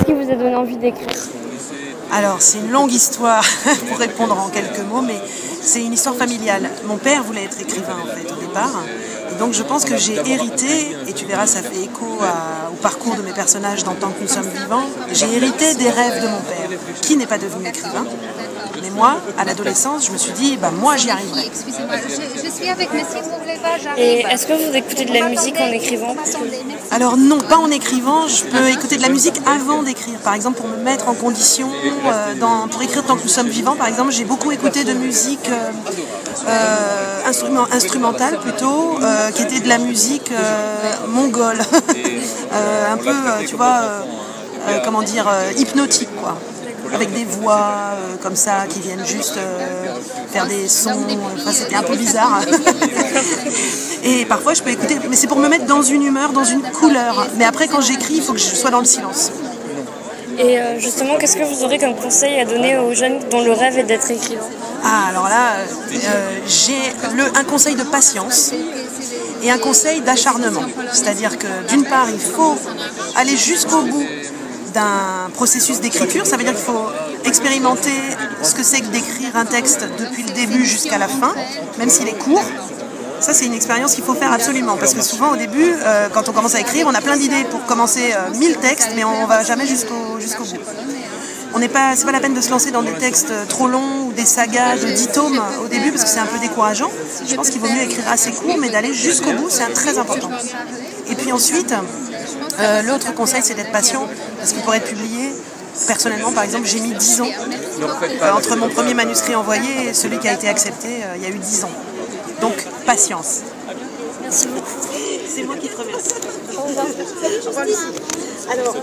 qui vous a donné envie d'écrire? Alors, c'est une longue histoire pour répondre en quelques mots, mais c'est une histoire familiale. Mon père voulait être écrivain, en fait, au départ. Et donc, je pense que j'ai hérité, et tu verras, ça fait écho au parcours de mes personnages dans Tant que nous sommes vivants, j'ai hérité des rêves de mon père, qui n'est pas devenu écrivain. Mais moi, à l'adolescence, je me suis dit, bah moi j'y arriverai. Excusez-moi, je suis avec mais si vous ne voulez pas, j'arrive. Et est-ce que vous écoutez de la musique en écrivant? Alors non, pas en écrivant, je peux écouter de la musique avant d'écrire. Par exemple, pour me mettre en condition, pour écrire Tant que nous sommes vivants, par exemple, j'ai beaucoup écouté de musique instrumentale plutôt, qui était de la musique mongole, un peu, tu vois, comment dire, hypnotique, quoi. Avec des voix comme ça qui viennent juste faire des sons, enfin, c'était un peu bizarre. Et parfois je peux écouter, mais c'est pour me mettre dans une humeur, dans une couleur. Mais après quand j'écris, il faut que je sois dans le silence. Et justement, qu'est-ce que vous aurez comme conseil à donner aux jeunes dont le rêve est d'être écrivain? Ah, alors là, j'ai un conseil de patience et un conseil d'acharnement. C'est-à-dire que d'une part, il faut aller jusqu'au bout d'un processus d'écriture, ça veut dire qu'il faut expérimenter ce que c'est que d'écrire un texte depuis le début jusqu'à la fin, même s'il est court. Ça, c'est une expérience qu'il faut faire absolument, parce que souvent au début, quand on commence à écrire, on a plein d'idées pour commencer 1000 textes, mais on ne va jamais jusqu'au bout. C'est pas la peine de se lancer dans des textes trop longs ou des sagas de 10 tomes au début, parce que c'est un peu décourageant. Je pense qu'il vaut mieux écrire assez court, mais d'aller jusqu'au bout, c'est très important. Et puis ensuite, l'autre conseil, c'est d'être patient, parce que pour être publié, personnellement, par exemple, j'ai mis 10 ans. Entre mon premier manuscrit envoyé et celui qui a été accepté, il y a eu 10 ans. Donc, patience. Merci beaucoup. C'est moi qui te remercie. Au revoir. Alors,